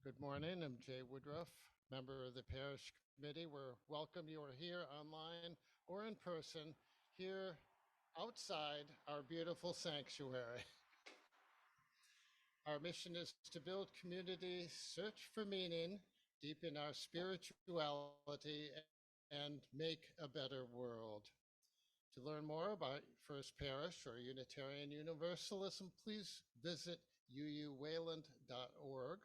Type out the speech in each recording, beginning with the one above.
Good morning. I'm Jay Woodruff, member of the Parish Committee. We're welcome you are here online or in person here outside our beautiful sanctuary. Our mission is to build community, search for meaning, deepen our spirituality, and make a better world. To learn more about First Parish or Unitarian Universalism, please visit uuwayland.org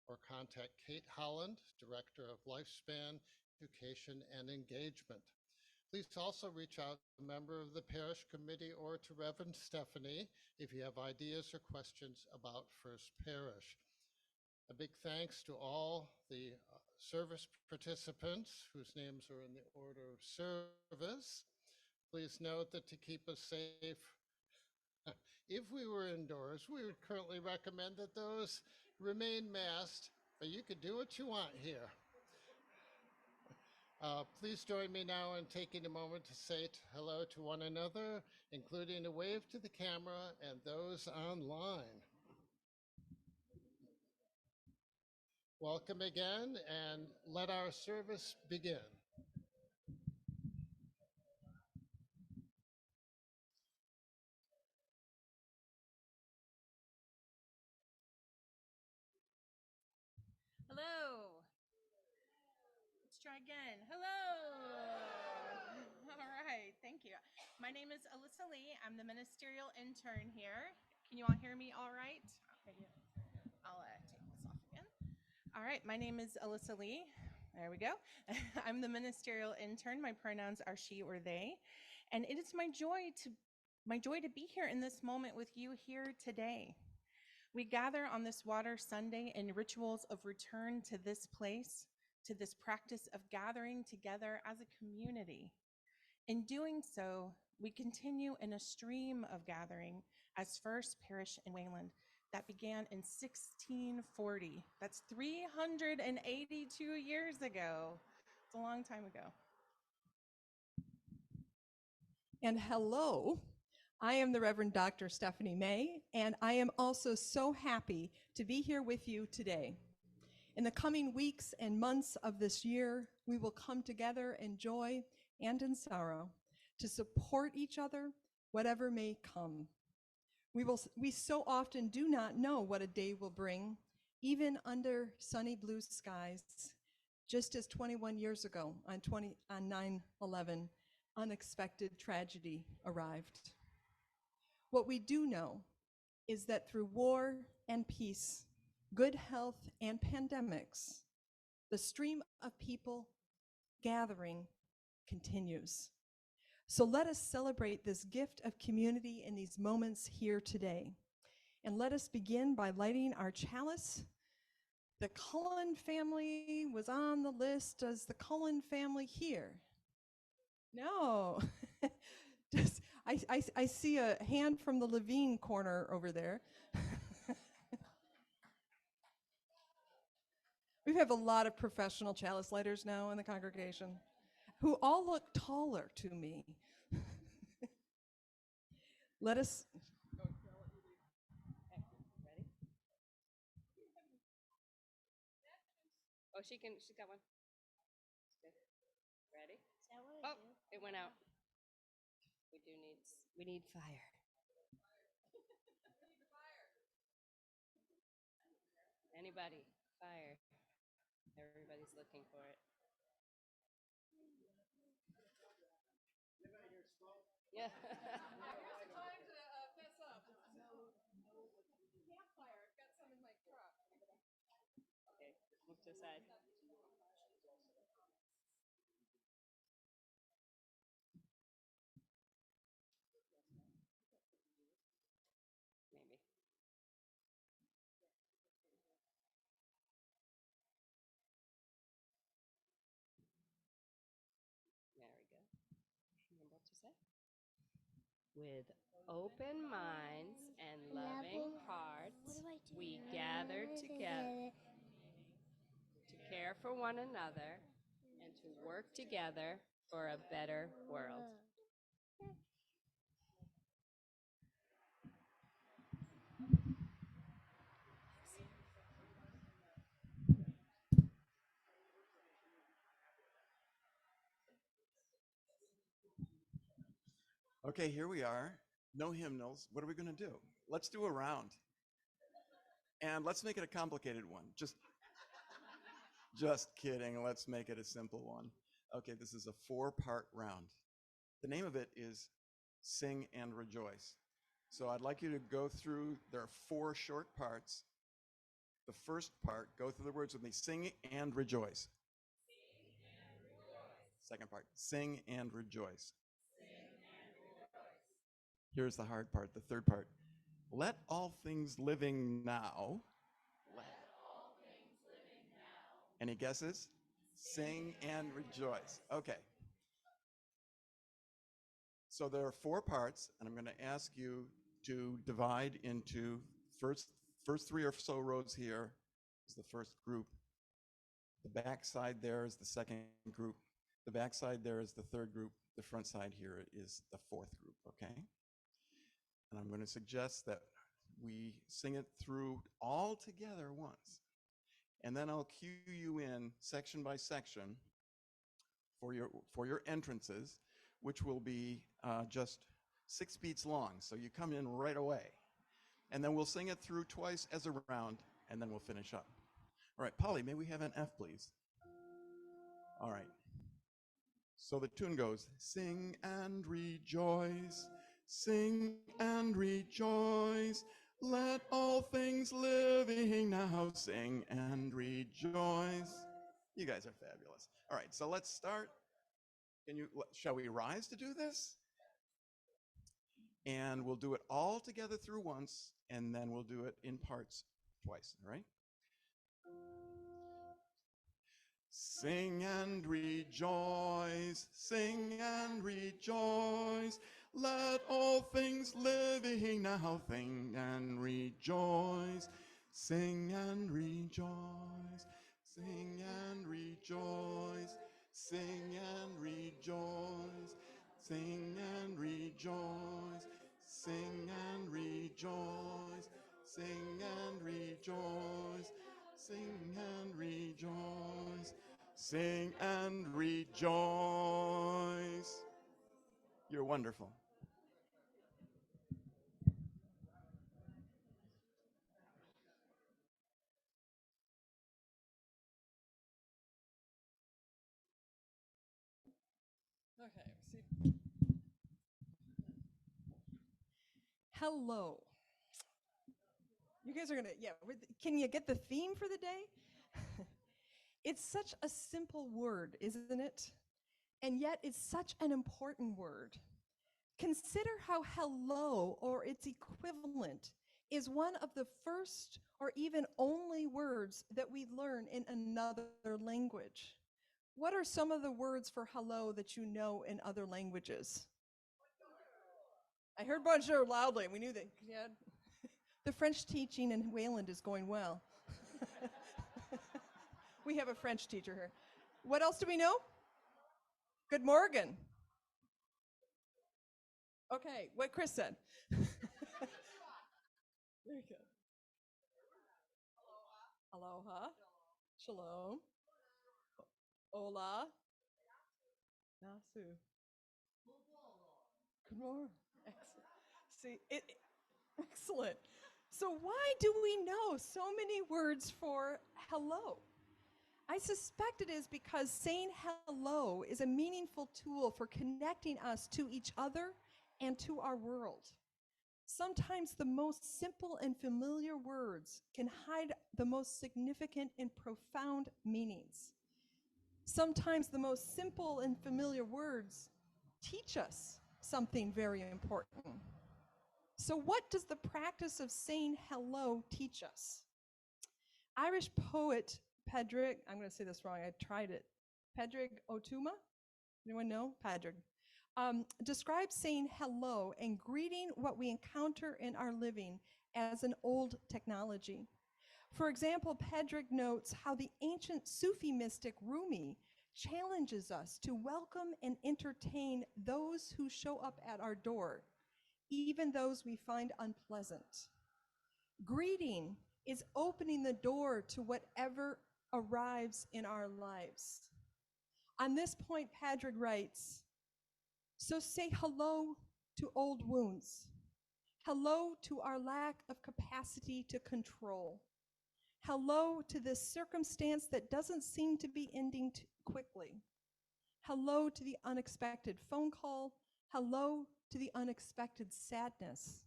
or contact Kate Holland, Director of Lifespan, Education, and Engagement. Please also reach out to a member of the Parish Committee or to Reverend Stephanie if you have ideas or questions about First Parish. A big thanks to all the service participants whose names are in the order of service. Please note that to keep us safe, if we were indoors, we would currently recommend that those remain masked, but you could do what you want here. Please join me now in taking a moment to say hello to one another, including a wave to the camera and those online. Welcome again, and let our service begin. Hello. Let's try again. Hello. All right. Thank you. My name is Alyssa Lee. I'm the ministerial intern here. Can you all hear me all right? Okay. I'll take this off again. All right. My name is Alyssa Lee. There we go. I'm the ministerial intern. My pronouns are she or they. And it is my joy to be here in this moment with you here today. We gather on this Water Sunday in rituals of return to this place, to this practice of gathering together as a community. In doing so, we continue in a stream of gathering as First Parish in Wayland that began in 1640. That's 382 years ago. It's a long time ago. And hello, I am the Reverend Dr. Stephanie May, and I am also so happy to be here with you today. In the coming weeks and months of this year, we will come together in joy and in sorrow to support each other, whatever may come. We so often do not know what a day will bring, even under sunny blue skies, just as 21 years ago on 9/11, unexpected tragedy arrived. What we do know is that through war and peace, good health and pandemics, the stream of people gathering continues. So let us celebrate this gift of community in these moments here today. And let us begin by lighting our chalice. The Cullen family was on the list. Does the Cullen family here? No. I see a hand from the Levine corner over there. We have a lot of professional chalice lighters now in the congregation who all look taller to me. Let us. Ready? Oh, she's got one. Ready? Oh, it went out. We need fire. Anybody? Fire. Everybody's looking for it. Yeah. It's time to fess up. Campfire. I've got some in my truck. Okay, move to the side. Maybe. There we go. Remember what to say? With open minds and loving hearts, we gather together to care for one another and to work together for a better world. Okay, here we are. No hymnals. What are we going to do? Let's do a round. And let's make it a complicated one. Just kidding. Let's make it a simple one. Okay, this is a 4-part round. The name of it is Sing and Rejoice. So I'd like you to go through, there are 4 short parts. The first part, go through the words with me. Sing and rejoice. Second part, sing and rejoice. Here's the hard part, the third part. Let all things living now. Any guesses? Sing and rejoice. Okay. So there are 4 parts, and I'm going to ask you to divide into first 3 or so rows here is the first group. The back side there is the second group. The back side there is the third group. The front side here is the 4th group, okay? And I'm going to suggest that we sing it through all together once. And then I'll cue you in section by section for your entrances, which will be just 6 beats long. So you come in right away. And then we'll sing it through twice as a round, and then we'll finish up. All right, Polly, may we have an F, please? All right. So the tune goes, sing and rejoice, sing and rejoice, let all things living now sing and rejoice. You guys are fabulous. All right, so let's start. Shall we rise to do this? And we'll do it all together through once, and then we'll do it in parts twice, all right? Sing and rejoice, sing and rejoice, let all things living now sing and rejoice, sing and rejoice, sing and rejoice, sing and rejoice, sing and rejoice, sing and rejoice, sing and rejoice, sing and rejoice, sing and rejoice. You're wonderful. Okay. Hello. You guys are gonna, yeah. Can you get the theme for the day? It's such a simple word, isn't it? And yet it's such an important word. Consider how hello or its equivalent is one of the first or even only words that we learn in another language. What are some of the words for hello that you know in other languages? I heard bonjour loudly. We knew that. Yeah. The French teaching in Wayland is going well. We have a French teacher here. What else do we know? Good morning. Okay, what Chris said. There you go. Aloha. Shalom. Hola. Nasu. Good morning. Excellent. See, excellent. So why do we know so many words for hello? I suspect it is because saying hello is a meaningful tool for connecting us to each other and to our world. Sometimes the most simple and familiar words can hide the most significant and profound meanings. Sometimes the most simple and familiar words teach us something very important. So what does the practice of saying hello teach us? Irish poet Padraig, I'm going to say this wrong, I tried it. Padraig O'Tuma? Anyone know? Padraig. Describes saying hello and greeting what we encounter in our living as an old technology. For example, Padraig notes how the ancient Sufi mystic Rumi challenges us to welcome and entertain those who show up at our door, even those we find unpleasant. Greeting is opening the door to whatever arrives in our lives. On this point, Padraig writes, so say hello to old wounds. Hello to our lack of capacity to control. Hello to this circumstance that doesn't seem to be ending quickly. Hello to the unexpected phone call. Hello to the unexpected sadness.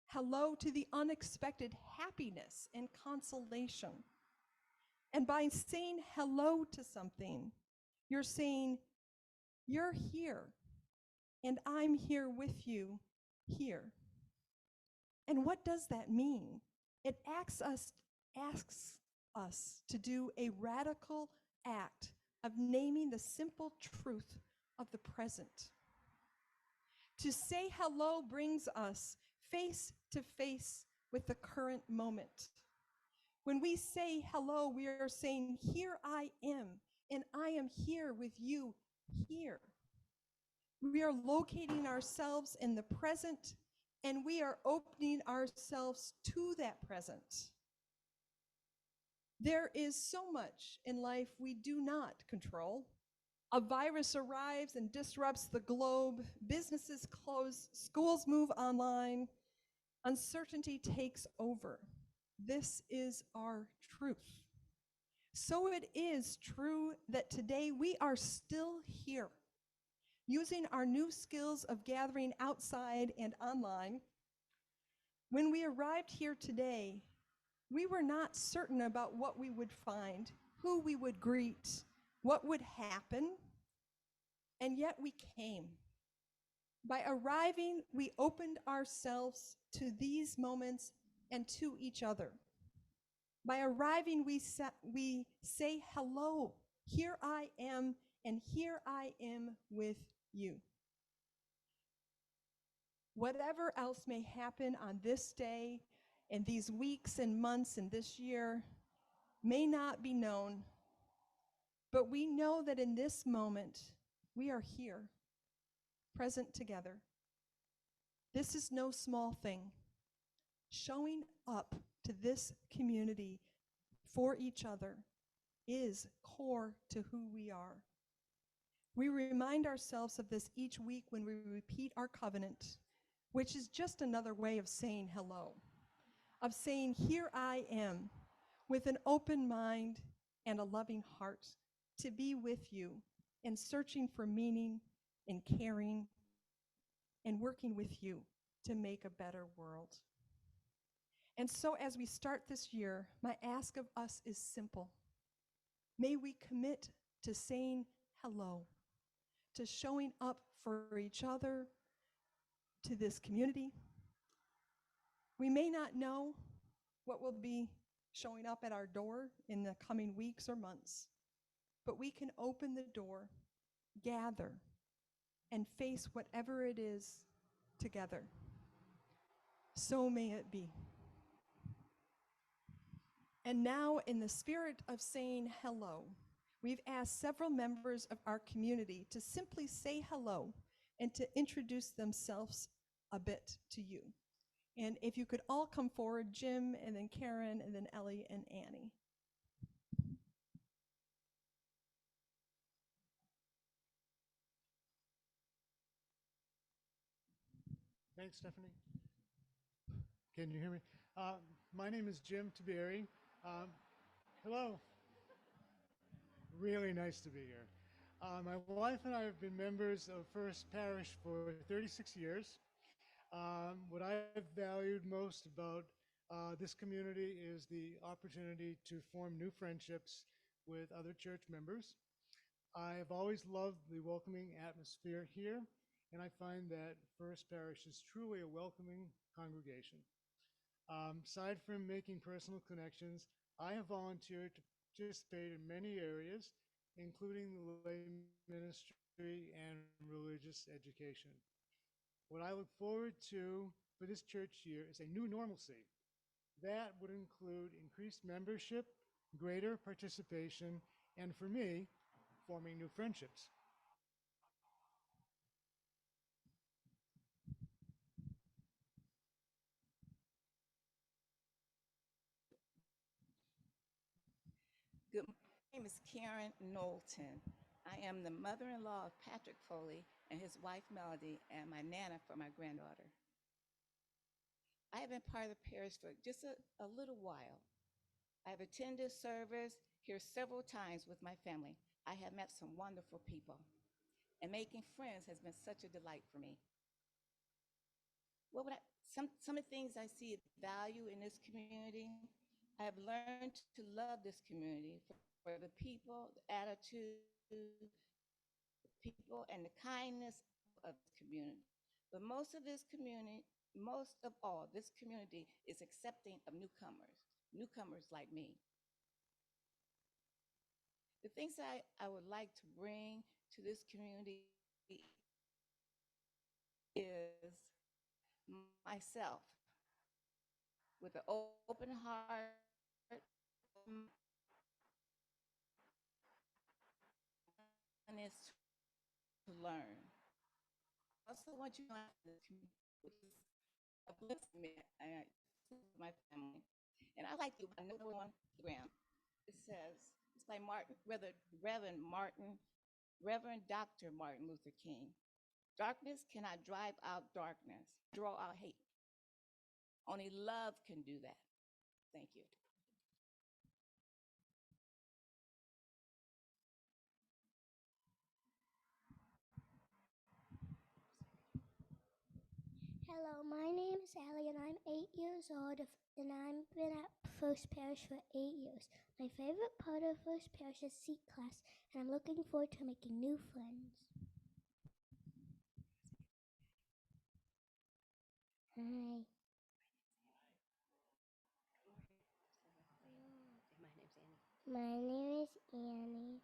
Hello to the unexpected happiness and consolation. And by saying hello to something, you're saying, you're here, and I'm here with you here. And what does that mean? It asks us to do a radical act of naming the simple truth of the present. To say hello brings us face to face with the current moment. When we say hello, we are saying, here I am, and I am here with you here. We are locating ourselves in the present, and we are opening ourselves to that present. There is so much in life we do not control. A virus arrives and disrupts the globe, businesses close, schools move online, uncertainty takes over. This is our truth. So it is true that today we are still here, using our new skills of gathering outside and online. When we arrived here today, we were not certain about what we would find, who we would greet, what would happen, and yet we came. By arriving, we opened ourselves to these moments and to each other. By arriving, we say hello. Here I am, and here I am with you. Whatever else may happen on this day, and these weeks and months and this year, may not be known, but we know that in this moment, we are here, present together. This is no small thing. Showing up to this community for each other is core to who we are. We remind ourselves of this each week when we repeat our covenant, which is just another way of saying hello, of saying, here I am, with an open mind and a loving heart, to be with you and searching for meaning and caring and working with you to make a better world. And so as we start this year, my ask of us is simple. May we commit to saying hello, to showing up for each other, to this community. We may not know what will be showing up at our door in the coming weeks or months, but we can open the door, gather, and face whatever it is together. So may it be. And now, in the spirit of saying hello, we've asked several members of our community to simply say hello and to introduce themselves a bit to you. And if you could all come forward, Jim, and then Karen, and then Ellie and Annie. Thanks, Stephanie. Can you hear me? My name is Jim Taberi. Hello. Really nice to be here. My wife and I have been members of First Parish for 36 years. What I've valued most about this community is the opportunity to form new friendships with other church members. I have always loved the welcoming atmosphere here, and I find that First Parish is truly a welcoming congregation. Aside from making personal connections, I have volunteered to participate in many areas, including the lay ministry and religious education. What I look forward to for this church year is a new normalcy. That would include increased membership, greater participation, and for me, forming new friendships. Good. My name is Karen Knowlton. I am the mother-in-law of Patrick Foley and his wife Melody, and my nana for my granddaughter. I have been part of the parish for just a little while. I have attended service here several times with my family. I have met some wonderful people, and making friends has been such a delight for me. Some of the things I see value in this community, I have learned to love this community for the people, the attitude, the people, and the kindness of the community. But most of all, this community is accepting of newcomers like me. The things I would like to bring to this community is myself with an open heart, and is to learn. I also want you to know this community, which is a blessing to me, my family. And I like to another one on the ground. It says, it's by Reverend Dr. Martin Luther King. Darkness cannot drive out darkness, draw out hate. Only love can do that. Thank you. Hello, my name is Allie and I'm 8 years old and I've been at First Parish for 8 years. My favorite part of First Parish is Seek class and I'm looking forward to making new friends. Hi. My name is Annie.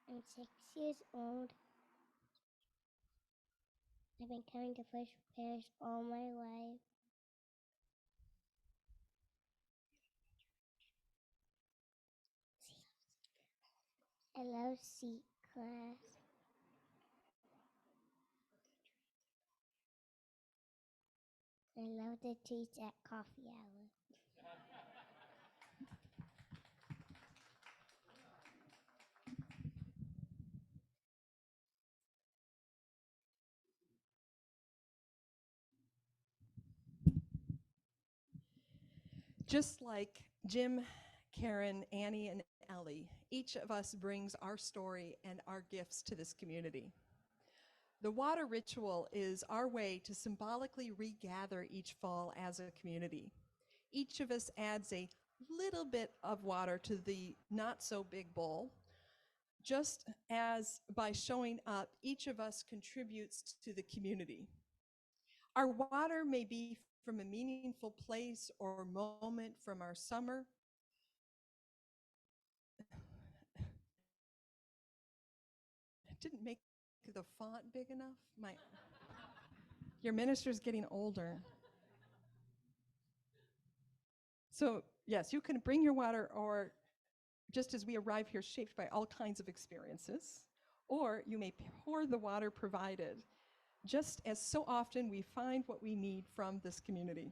I'm 6 years old. I've been coming to First Parish all my life. I love Seek class. I love to teach at coffee hour. Just like Jim, Karen, Annie, and Ellie, each of us brings our story and our gifts to this community. The water ritual is our way to symbolically regather each fall as a community. Each of us adds a little bit of water to the not so big bowl. Just as by showing up, each of us contributes to the community. Our water may be from a meaningful place or moment from our summer. I didn't make the font big enough. Your minister's getting older. So yes, you can bring your water, or just as we arrive here shaped by all kinds of experiences, or you may pour the water provided, just as so often we find what we need from this community.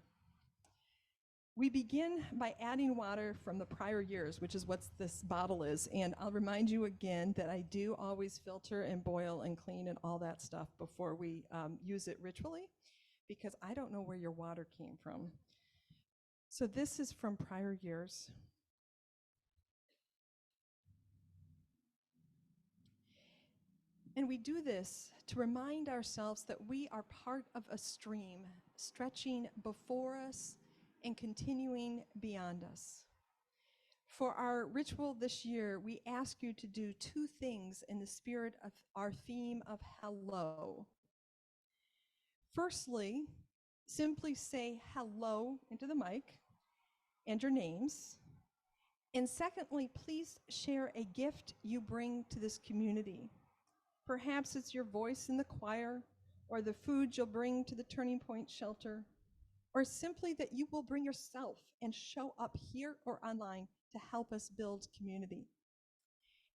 We begin by adding water from the prior years, which is what this bottle is. And I'll remind you again that I do always filter and boil and clean and all that stuff before we use it ritually, because I don't know where your water came from. So this is from prior years. And we do this to remind ourselves that we are part of a stream stretching before us and continuing beyond us. For our ritual this year, we ask you to do two things in the spirit of our theme of hello. Firstly, simply say hello into the mic and your names. And secondly, please share a gift you bring to this community. Perhaps it's your voice in the choir, or the food you'll bring to the Turning Point shelter, or simply that you will bring yourself and show up here or online to help us build community.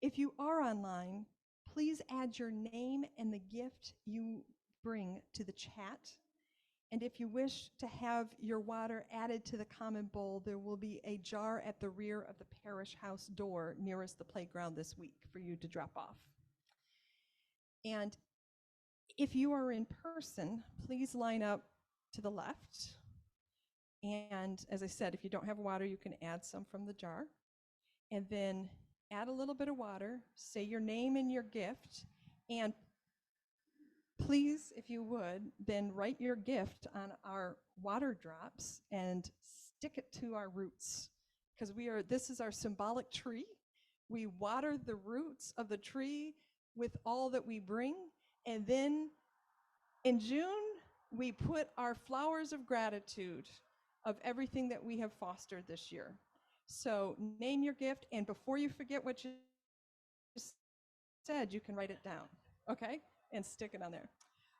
If you are online, please add your name and the gift you bring to the chat. And if you wish to have your water added to the common bowl, there will be a jar at the rear of the parish house door nearest the playground this week for you to drop off. And if you are in person, please line up to the left. And as I said, if you don't have water, you can add some from the jar. And then add a little bit of water, say your name and your gift, and please, if you would, then write your gift on our water drops and stick it to our roots. Because this is our symbolic tree. We water the roots of the tree with all that we bring. And then in June, we put our flowers of gratitude of everything that we have fostered this year. So name your gift, and before you forget what you said, you can write it down, okay? And stick it on there.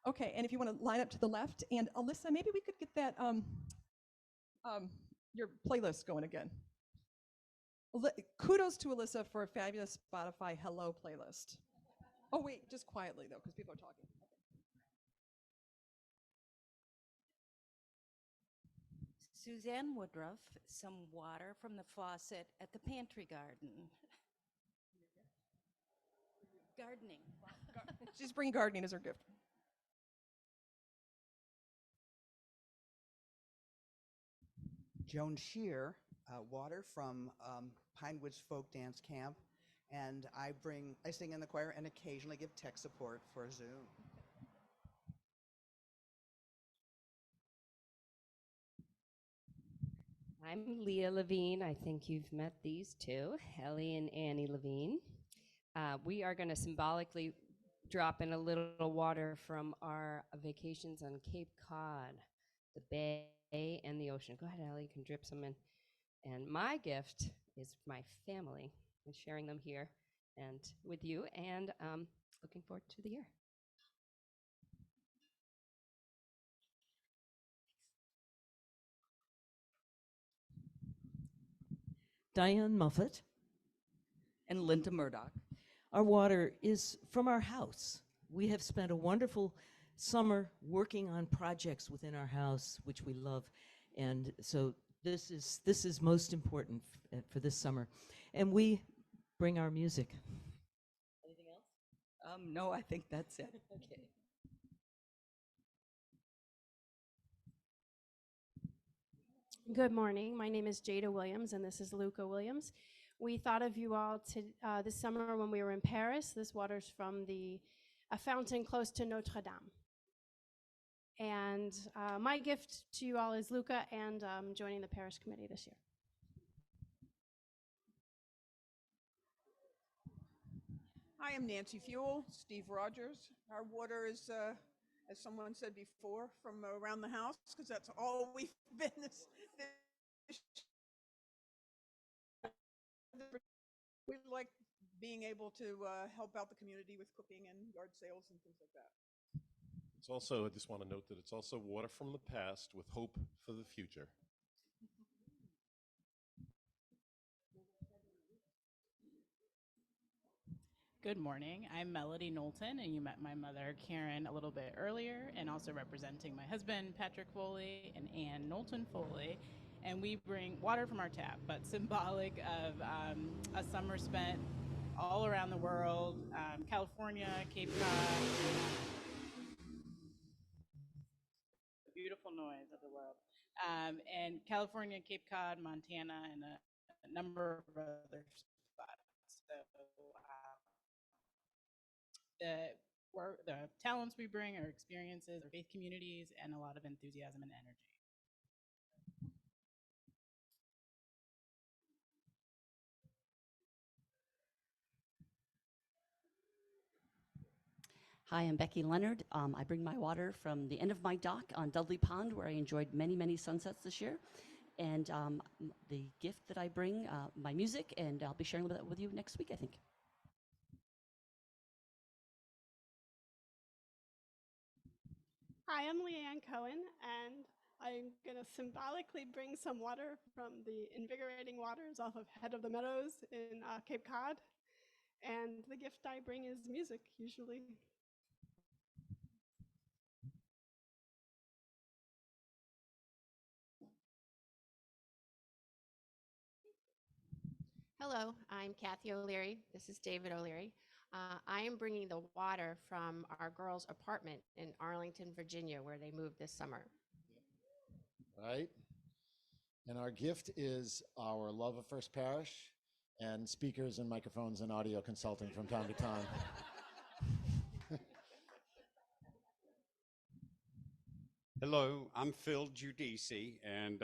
Okay, and if you want to line up to the left, and Alyssa, maybe we could get that, your playlist going again. Kudos to Alyssa for a fabulous Spotify Hello playlist. Oh wait, just quietly though, because people are talking. Suzanne Woodruff, some water from the faucet at the pantry garden. Gardening. She's bringing gardening as her gift. Joan Shear, water from Pinewoods Folk Dance Camp, and I sing in the choir and occasionally give tech support for Zoom. I'm Leah Levine. I think you've met these two, Ellie and Annie Levine. We are going to symbolically drop in a little water from our vacations on Cape Cod, the bay and the ocean. Go ahead, Ellie, you can drip some in. And my gift is my family and sharing them here and with you, and looking forward to the year. Diane Muffett And Linda Murdoch. Our water is from our house. We have spent a wonderful summer working on projects within our house, which we love. And so this is most important for this summer. And we bring our music. Anything else? No, I think that's it. Okay. Good morning. My name is Jada Williams, and this is Luca Williams. We thought of you all this summer when we were in Paris. This water's from a fountain close to Notre Dame. And my gift to you all is Luca and joining the Parish Committee this year. Hi, I'm Nancy Fuel, Steve Rogers. Our water is, as someone said before, from around the house, because that's all we've been this we like being able to help out the community with cooking and yard sales and things like that. It's also, I just want to note that it's also water from the past with hope for the future. Good morning. I'm Melody Knowlton, and you met my mother, Karen, a little bit earlier, and also representing my husband, Patrick Foley, and Ann Knowlton Foley. And we bring water from our tap, but symbolic of a summer spent all around the world, California, Cape Cod, beautiful noise of the world, and California, Cape Cod, Montana, and a number of other spots. So the talents we bring, our experiences, our faith communities, and a lot of enthusiasm and energy. Hi, I'm Becky Leonard. I bring my water from the end of my dock on Dudley Pond, where I enjoyed many, many sunsets this year. And the gift that I bring, my music, and I'll be sharing that with you next week, I think. Hi, I'm Leanne Cohen, and I'm going to symbolically bring some water from the invigorating waters off of Head of the Meadows in Cape Cod. And the gift I bring is music, usually. Hello, I'm Kathy O'Leary. This is David O'Leary. I am bringing the water from our girls' apartment in Arlington, Virginia, where they moved this summer. Right? And our gift is our love of First Parish and speakers and microphones and audio consulting from time to time. Hello, I'm Phil Giudice, and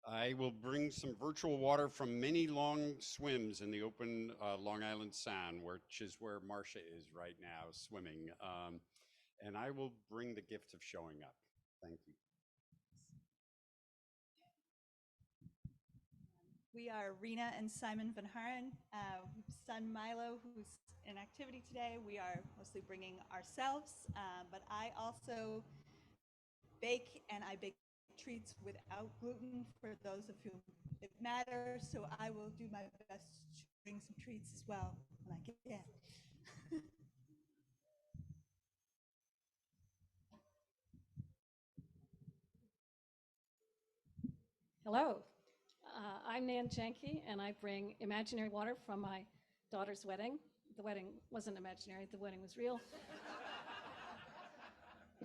I will bring some virtual water from many long swims in the open Long Island Sound, which is where Marcia is right now swimming. And I will bring the gift of showing up. Thank you. We are Rena and Simon Van Haren. Son Milo, who's in activity today, we are mostly bringing ourselves, but I also bake, and I bake treats without gluten for those of whom it matters, so I will do my best to bring some treats as well when I can. Hello, I'm Nan Janke, and I bring imaginary water from my daughter's wedding. The wedding wasn't imaginary, the wedding was real.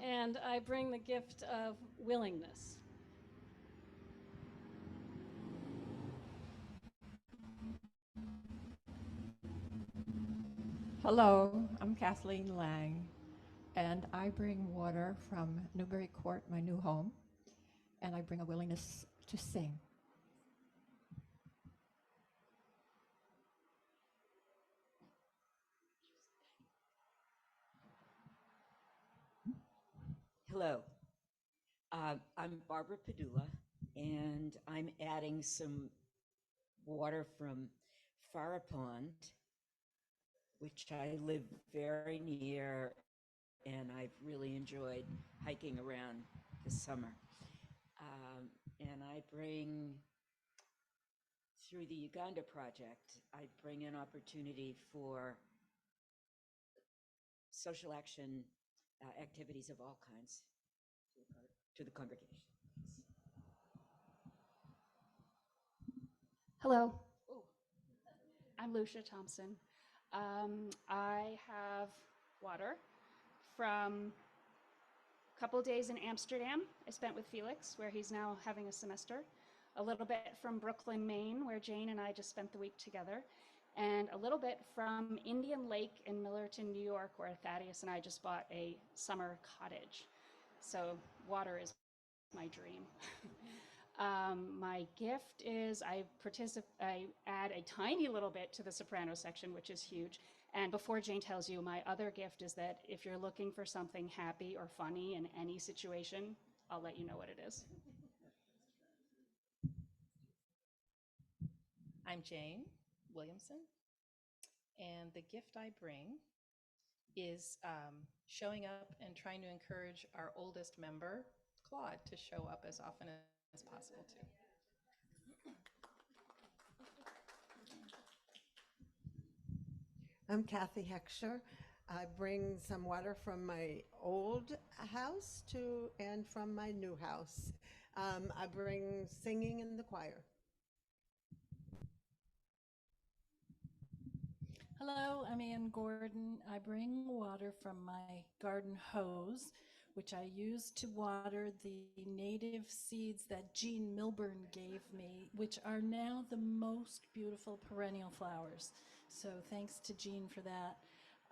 And I bring the gift of willingness. Hello, I'm Kathleen Lang, and I bring water from Newbury Court, my new home, and I bring a willingness to sing. Hello, I'm Barbara Padula, and I'm adding some water from Farah Pond, which I live very near, and I've really enjoyed hiking around this summer. And I bring, through the Uganda project, I bring an opportunity for social action activities of all kinds to the congregation. Hello, I'm Lucia Thompson. I have water from a couple of days in Amsterdam I spent with Felix, where he's now having a semester. A little bit from Brooklyn, Maine, where Jane and I just spent the week together. And a little bit from Indian Lake in Millerton, New York, where Thaddeus and I just bought a summer cottage. So water is my dream. My gift is I add a tiny little bit to the soprano section, which is huge. And before Jane tells you, my other gift is that if you're looking for something happy or funny in any situation, I'll let you know what it is. I'm Jane Williamson, and the gift I bring is showing up and trying to encourage our oldest member, Claude, to show up as often as possible too. I'm Kathy Heckscher. I bring some water from my old house and from my new house. I bring singing in the choir. Hello, I'm Ann Gordon. I bring water from my garden hose, which I use to water the native seeds that Jean Milburn gave me, which are now the most beautiful perennial flowers. So thanks to Jean for that.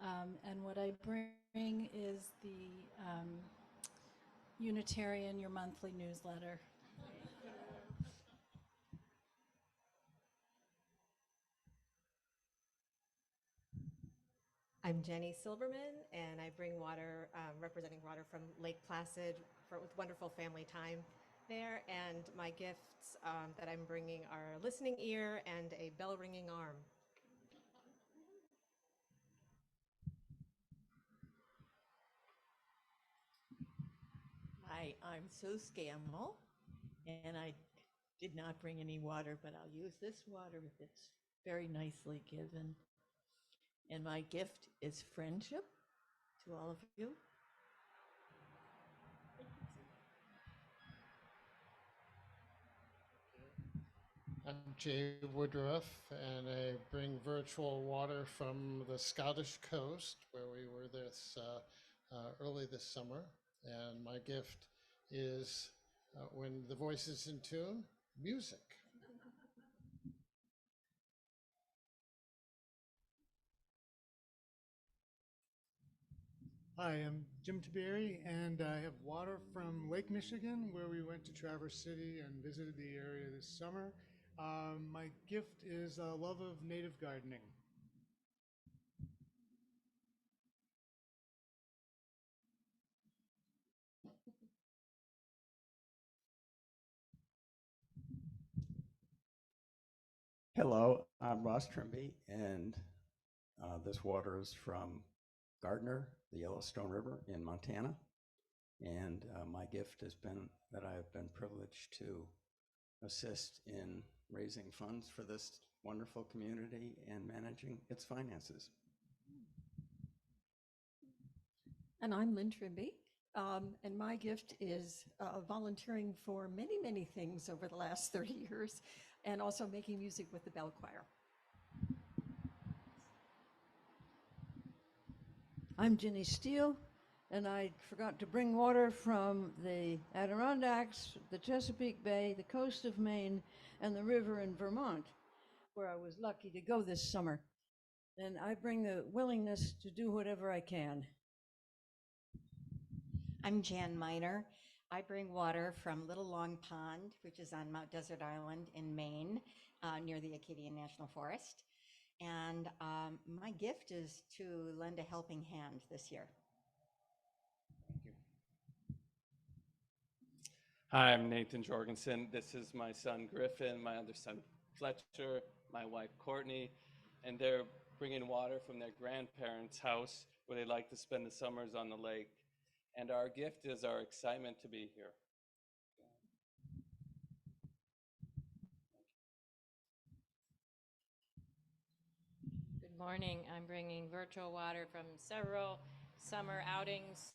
And what I bring is the Unitarian, your monthly newsletter. I'm Jenny Silverman, and I bring water, representing water from Lake Placid with wonderful family time there. And my gifts that I'm bringing are a listening ear and a bell-ringing arm. Hi, I'm Sue Scammell, and I did not bring any water, but I'll use this water if it's very nicely given. And my gift is friendship to all of you. I'm Jay Woodruff, and I bring virtual water from the Scottish coast, where we were early this summer. And my gift is, when the voice is in tune, music. Hi, I'm Jim Tiberi, and I have water from Lake Michigan, where we went to Traverse City and visited the area this summer. My gift is a love of native gardening. Hello, I'm Ross Trimby, and this water is from Gardner, the Yellowstone River in Montana. And my gift has been that I have been privileged to assist in raising funds for this wonderful community and managing its finances. And I'm Lynn Trimby, and my gift is volunteering for many, many things over the last 30 years, and also making music with the Bell Choir. I'm Ginny Steele, and I forgot to bring water from the Adirondacks, the Chesapeake Bay, the coast of Maine, and the river in Vermont, where I was lucky to go this summer. And I bring the willingness to do whatever I can. I'm Jan Miner. I bring water from Little Long Pond, which is on Mount Desert Island in Maine, near the Acadian National Forest. And my gift is to lend a helping hand this year. Thank you. Hi, I'm Nathan Jorgensen. This is my son Griffin, my other son Fletcher, my wife Courtney, and they're bringing water from their grandparents' house where they like to spend the summers on the lake. And our gift is our excitement to be here. Good morning. I'm bringing virtual water from several summer outings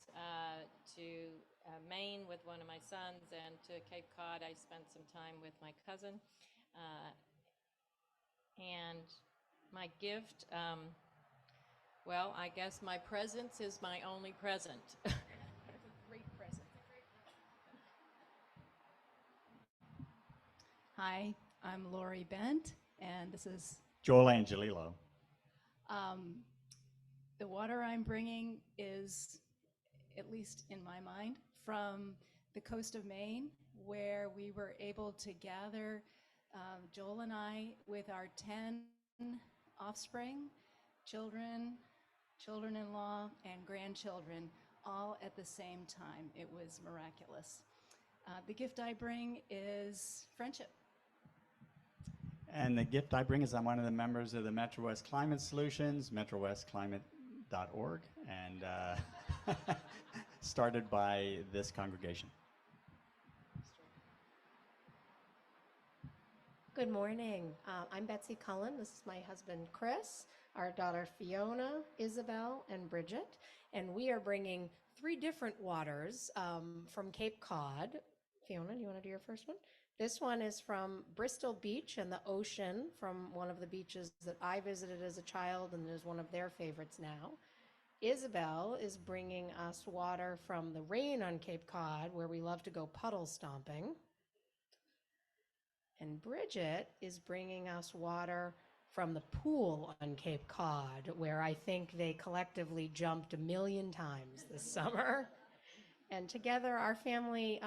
to Maine with one of my sons, and to Cape Cod. I spent some time with my cousin. And my gift, well, I guess my presence is my only present. Hi, I'm Lori Bent, and this is Joel Angelilo. The water I'm bringing is, at least in my mind, from the coast of Maine, where we were able to gather, Joel and I, with our 10 offspring, children, children-in-law, and grandchildren, all at the same time. It was miraculous. The gift I bring is friendship. And the gift I bring is I'm one of the members of the Metro West Climate Solutions, metrowestclimate.org, and started by this congregation. Good morning. I'm Betsy Cullen. This is my husband, Chris, our daughter, Fiona, Isabel, and Bridget. And we are bringing 3 different waters from Cape Cod. Fiona, do you want to do your first one? This one is from Bristol Beach and the ocean, from one of the beaches that I visited as a child and is one of their favorites now. Isabel is bringing us water from the rain on Cape Cod, where we love to go puddle stomping. And Bridget is bringing us water from the pool on Cape Cod, where I think they collectively jumped 1 million times this summer. And together, our family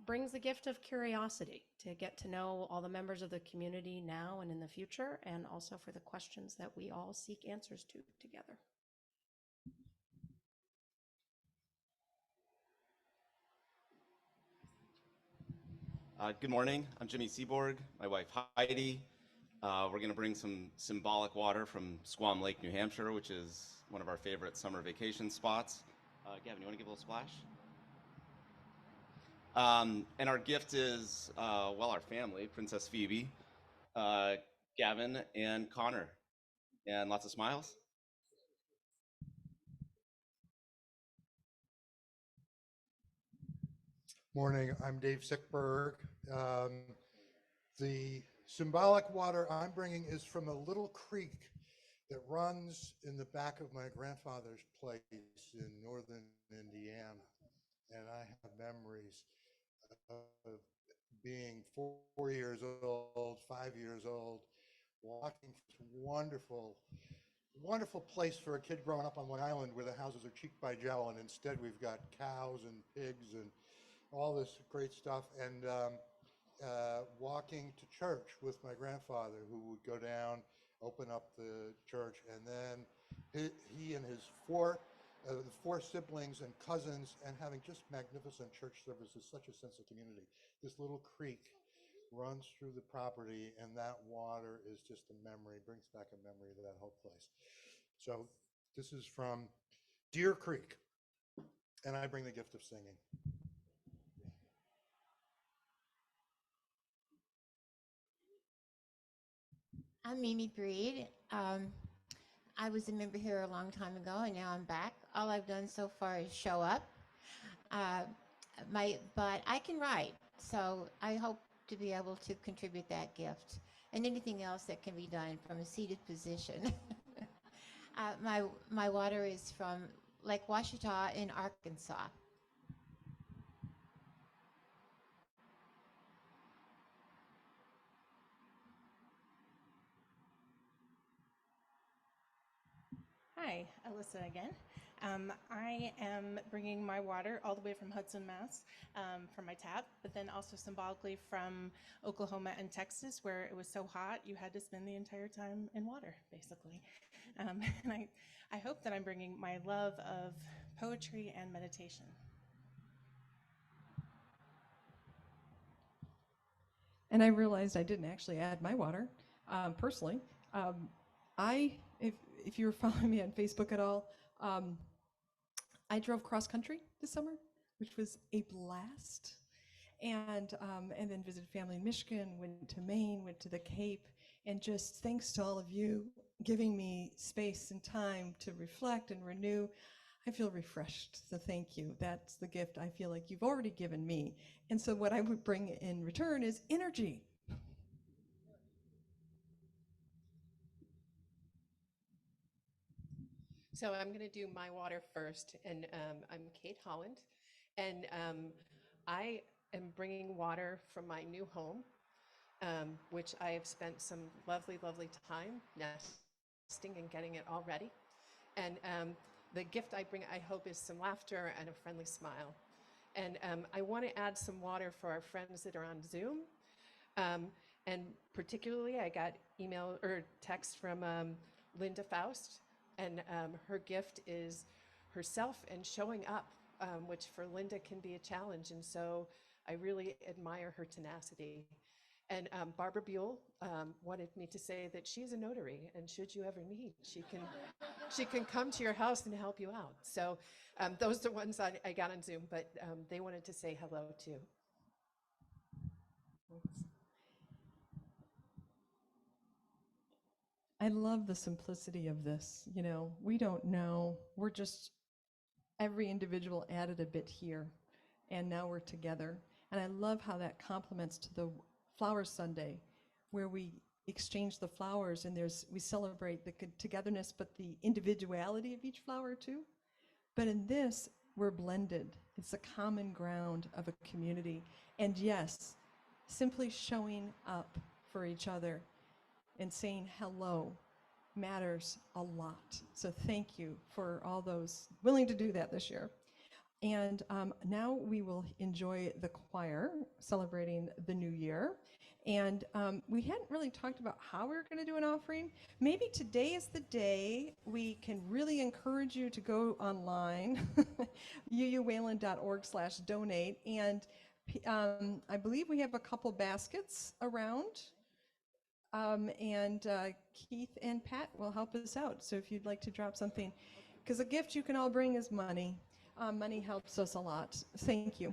brings the gift of curiosity to get to know all the members of the community now and in the future, and also for the questions that we all seek answers to together. Good morning. I'm Jimmy Seaborg, my wife Heidi. We're going to bring some symbolic water from Squam Lake, New Hampshire, which is one of our favorite summer vacation spots. Gavin, you want to give a little splash? And our gift is, well, our family, Princess Phoebe, Gavin, and Connor. And lots of smiles. Morning, I'm Dave Sickberg. The symbolic water I'm bringing is from a little creek that runs in the back of my grandfather's place in northern Indiana. And I have memories of being 4 years old, 5 years old, walking this wonderful place for a kid growing up on Long Island where the houses are cheek by jowl, and instead we've got cows and pigs and all this great stuff. And walking to church with my grandfather, who would go down, open up the church, and then he and his four siblings and cousins, and having just magnificent church services, such a sense of community. This little creek runs through the property, and that water is just a memory, brings back a memory of that whole place. So this is from Deer Creek, and I bring the gift of singing. I'm Mimi Breed. I was a member here a long time ago, and now I'm back. All I've done so far is show up. But I can write, so I hope to be able to contribute that gift and anything else that can be done from a seated position. My water is from Lake Washita in Arkansas. Hi, Alyssa again. I am bringing my water all the way from Hudson, Mass, from my tap, but then also symbolically from Oklahoma and Texas, where it was so hot you had to spend the entire time in water, basically. And I hope that I'm bringing my love of poetry and meditation. And I realized I didn't actually add my water, personally. If you were following me on Facebook at all, I drove cross country this summer, which was a blast. And then visited family in Michigan, went to Maine, went to the Cape, and just thanks to all of you giving me space and time to reflect and renew. I feel refreshed, so thank you. That's the gift I feel like you've already given me. And so what I would bring in return is energy. So I'm going to do my water first, and I'm Kate Holland, and I am bringing water from my new home, which I have spent some lovely, lovely time nesting and getting it all ready. And the gift I bring, I hope, is some laughter and a friendly smile. And I want to add some water for our friends that are on Zoom. And particularly, I got email or text from Linda Faust, and her gift is herself and showing up, which for Linda can be a challenge. And so I really admire her tenacity. And Barbara Buell wanted me to say that she's a notary, and should you ever need, she can come to your house and help you out. So those are the ones I got on Zoom, but they wanted to say hello too. I love the simplicity of this. You know, we don't know. We're just, every individual added a bit here, and now we're together. And I love how that complements to the Flower Sunday, where we exchange the flowers, and we celebrate the togetherness, but the individuality of each flower too. But in this, we're blended. It's a common ground of a community. And yes, simply showing up for each other and saying hello matters a lot. So thank you for all those willing to do that this year. And now we will enjoy the choir celebrating the new year. And we hadn't really talked about how we were going to do an offering. Maybe today is the day we can really encourage you to go online, uuwayland.org/donate. And I believe we have a couple baskets around. And Keith and Pat will help us out. So if you'd like to drop something, because a gift you can all bring is money. Money helps us a lot. Thank you.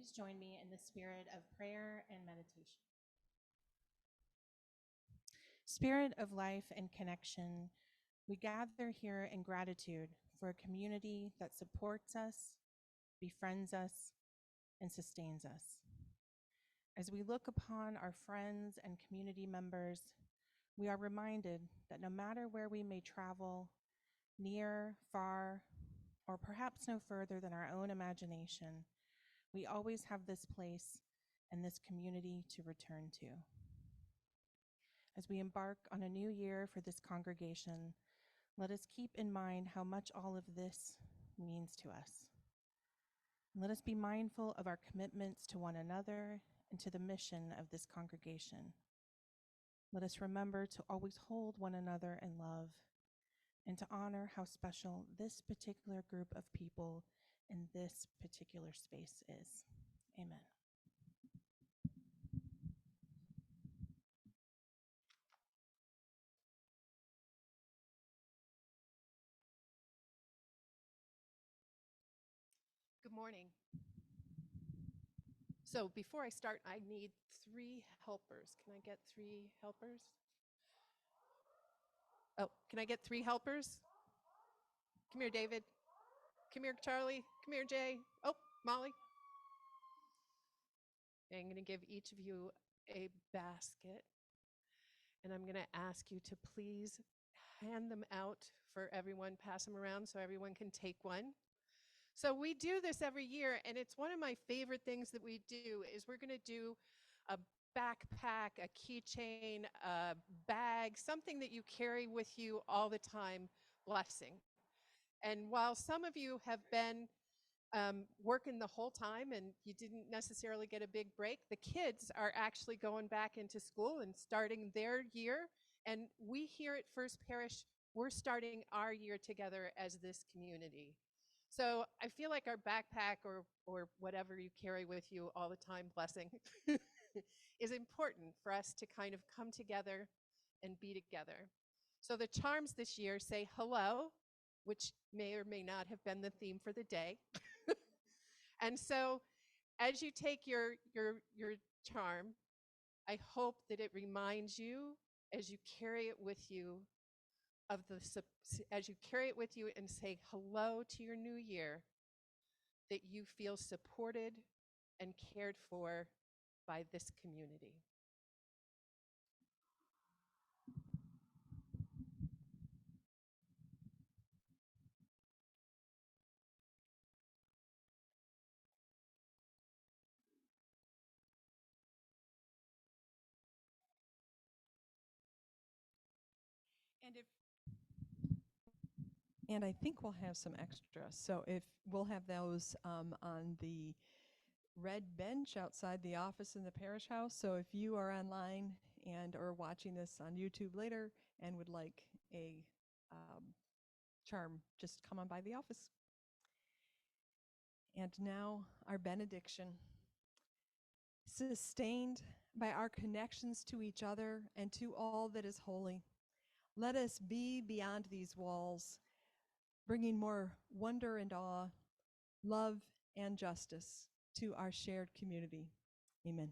please join me in the spirit of prayer and meditation. Spirit of life and connection, we gather here in gratitude for a community that supports us, befriends us, and sustains us. As we look upon our friends and community members, we are reminded that no matter where we may travel, near, far, or perhaps no further than our own imagination, we always have this place and this community to return to. As we embark on a new year for this congregation, let us keep in mind how much all of this means to us. Let us be mindful of our commitments to one another and to the mission of this congregation. Let us remember to always hold one another in love and to honor how special this particular group of people in this particular space is. Amen. Good morning. So before I start, I need 3 helpers. Can I get 3 helpers? Oh, can I get 3 helpers? Come here, David. Come here, Charlie. Come here, Jay. Oh, Molly. I'm going to give each of you a basket, and I'm going to ask you to please hand them out for everyone, pass them around so everyone can take one. So we do this every year, and it's one of my favorite things that we do is we're going to do a backpack, a keychain, a bag, something that you carry with you all the time, blessing. And while some of you have been working the whole time and you didn't necessarily get a big break, the kids are actually going back into school and starting their year. And we here at First Parish, we're starting our year together as this community. So I feel like our backpack or whatever you carry with you all the time, blessing, is important for us to kind of come together and be together. So the charms this year say hello, which may or may not have been the theme for the day. And so as you take your charm, I hope that it reminds you as you carry it with you as you carry it with you and say hello to your new year, that you feel supported and cared for by this community. And I think we'll have some extra. So if we'll have those on the red bench outside the office in the parish house. So if you are online and or watching this on YouTube later and would like a charm, just come on by the office. And now our benediction. Sustained by our connections to each other and to all that is holy, let us be beyond these walls, bringing more wonder and awe, love and justice to our shared community. Amen.